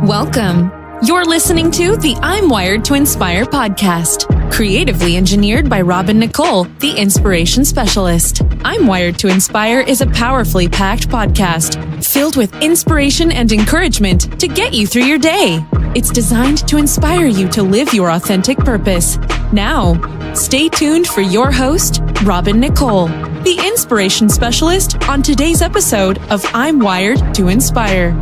Welcome. You're listening to the I'm Wired to Inspire podcast, creatively engineered by Nicole, the inspiration specialist. I'm Wired to Inspire is a powerfully packed podcast filled with inspiration and encouragement to get you through your day. It's designed to inspire you to live your authentic purpose. Now, stay tuned for your host, Nicole, the inspiration specialist, on today's episode of I'm Wired to Inspire.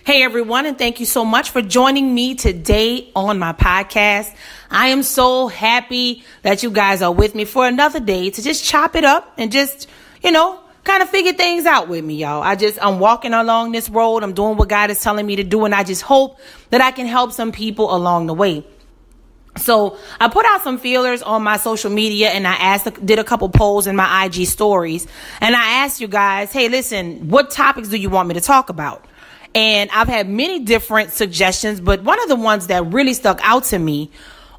Hey everyone, and thank you so much for joining me today on my podcast. I am so happy that you guys are with me for another day to just chop it up and just, kind of figure things out with me, y'all. I'm walking along this road. I'm doing what God is telling me to do, and I just hope that I can help some people along the way. So I put out some feelers on my social media, and I did a couple polls in my IG stories, and I asked you guys, hey, listen, what topics do you want me to talk about? And I've had many different suggestions, but one of the ones that really stuck out to me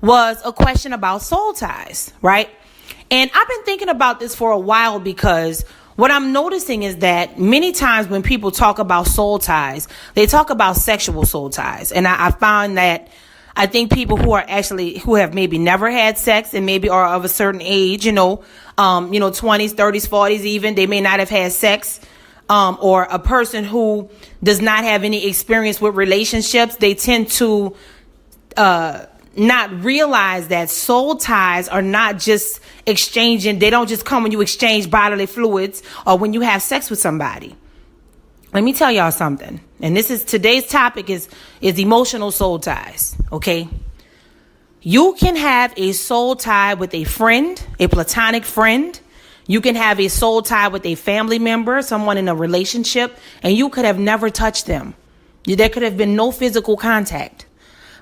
was a question about soul ties, right? And I've been thinking about this for a while because what I'm noticing is that many times when people talk about soul ties, they talk about sexual soul ties. And I find that I think people who have maybe never had sex and maybe are of a certain age, 20s, 30s, 40s even, they may not have had sex. Or a person who does not have any experience with relationships, they tend to not realize that soul ties are not just exchanging. They don't just come when you exchange bodily fluids or when you have sex with somebody. Let me tell y'all something. And today's topic is emotional soul ties. Okay. You can have a soul tie with a friend, a platonic friend. You can have a soul tie with a family member, someone in a relationship, and you could have never touched them. There could have been no physical contact.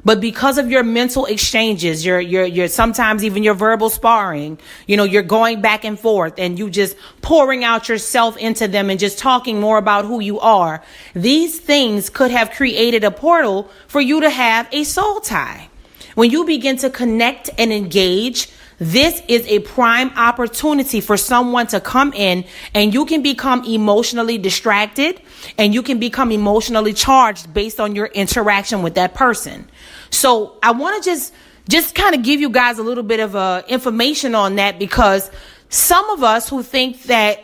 But because of your mental exchanges, your sometimes even your verbal sparring, you're going back and forth and you just pouring out yourself into them and just talking more about who you are. These things could have created a portal for you to have a soul tie. When you begin to connect and engage, this is a prime opportunity for someone to come in, and you can become emotionally distracted and you can become emotionally charged based on your interaction with that person. So I want to just kind of give you guys a little bit of information on that, because some of us who think that,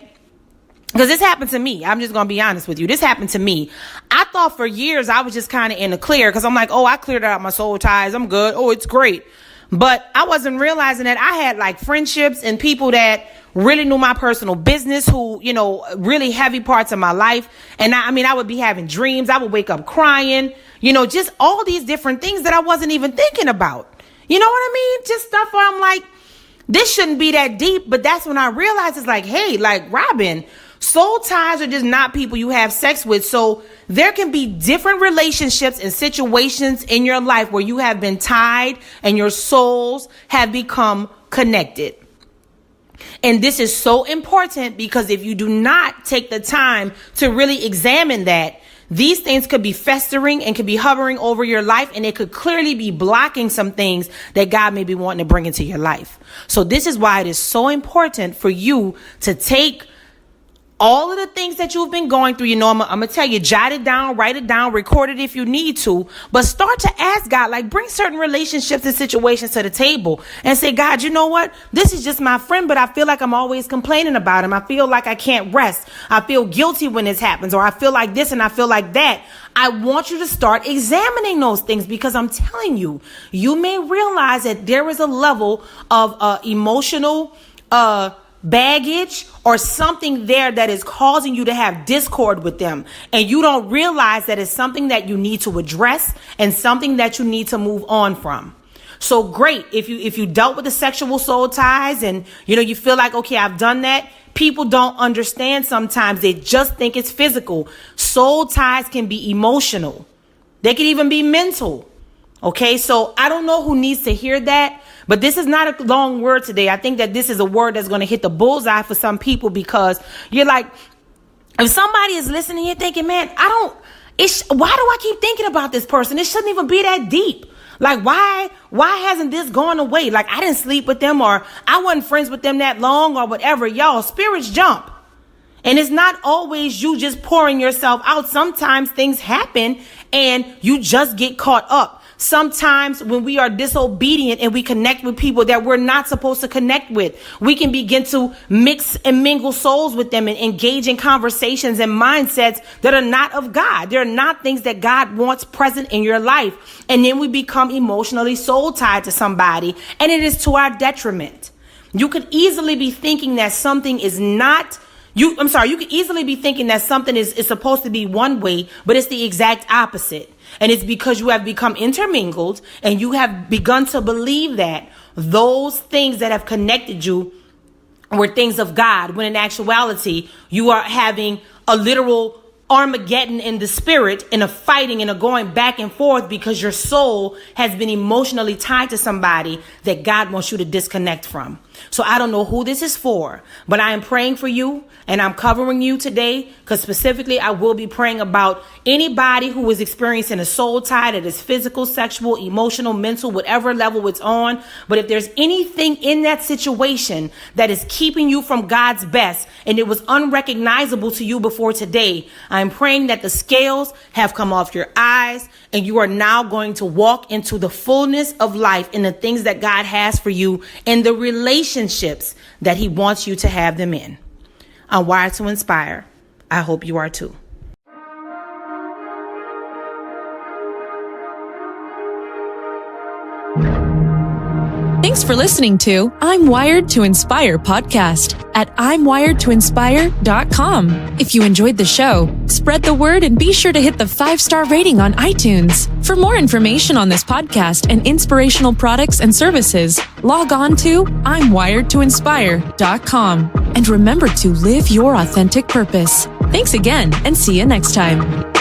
because this happened to me, I'm just going to be honest with you. This happened to me. I thought for years I was just kind of in the clear because I'm like, I cleared out my soul ties. I'm good. Oh, it's great. But I wasn't realizing that I had like friendships and people that really knew my personal business, who, really heavy parts of my life. And I would be having dreams. I would wake up crying, just all these different things that I wasn't even thinking about. You know what I mean? Just stuff where I'm like, this shouldn't be that deep. But that's when I realized it's like, hey, like Robin, soul ties are just not people you have sex with. So there can be different relationships and situations in your life where you have been tied and your souls have become connected. And this is so important because if you do not take the time to really examine that, these things could be festering and could be hovering over your life, and it could clearly be blocking some things that God may be wanting to bring into your life. So this is why it is so important for you to take all of the things that you've been going through. I'm going to tell you, jot it down, write it down, record it if you need to, but start to ask God, like bring certain relationships and situations to the table and say, God, you know what? This is just my friend, but I feel like I'm always complaining about him. I feel like I can't rest. I feel guilty when this happens, or I feel like this and I feel like that. I want you to start examining those things, because I'm telling you, you may realize that there is a level of emotional, baggage or something there that is causing you to have discord with them, and you don't realize that it's something that you need to address and something that you need to move on from. So great if you dealt with the sexual soul ties and you feel like, okay, I've done that. People don't understand sometimes. They just think it's physical. Soul ties can be emotional. They can even be mental. Okay, so I don't know who needs to hear that, but this is not a long word today. I think that this is a word that's going to hit the bullseye for some people, because you're like, if somebody is listening, you're thinking, man, why do I keep thinking about this person? It shouldn't even be that deep. Like, why hasn't this gone away? Like, I didn't sleep with them, or I wasn't friends with them that long, or whatever. Y'all, spirits jump. And it's not always you just pouring yourself out. Sometimes things happen and you just get caught up. Sometimes when we are disobedient and we connect with people that we're not supposed to connect with, we can begin to mix and mingle souls with them and engage in conversations and mindsets that are not of God. They're not things that God wants present in your life. And then we become emotionally soul tied to somebody, and it is to our detriment. You could easily be thinking that something is not you could easily be thinking that something is supposed to be one way, but it's the exact opposite. And it's because you have become intermingled and you have begun to believe that those things that have connected you were things of God, when in actuality, you are having a literal Armageddon in the spirit, and a fighting and a going back and forth because your soul has been emotionally tied to somebody that God wants you to disconnect from. So I don't know who this is for, but I am praying for you and I'm covering you today, because specifically I will be praying about anybody who is experiencing a soul tie that is physical, sexual, emotional, mental, whatever level it's on. But if there's anything in that situation that is keeping you from God's best and it was unrecognizable to you before today, I'm praying that the scales have come off your eyes and you are now going to walk into the fullness of life in the things that God has for you and the relationships that he wants you to have them in. I'm wired to inspire. I hope you are too. Thanks for listening to I'm Wired to Inspire podcast at I'mWiredToInspire.com. If you enjoyed the show, spread the word and be sure to hit the 5-star rating on iTunes. For more information on this podcast and inspirational products and services, log on to I'mWiredToInspire.com. And remember to live your authentic purpose. Thanks again, and see you next time.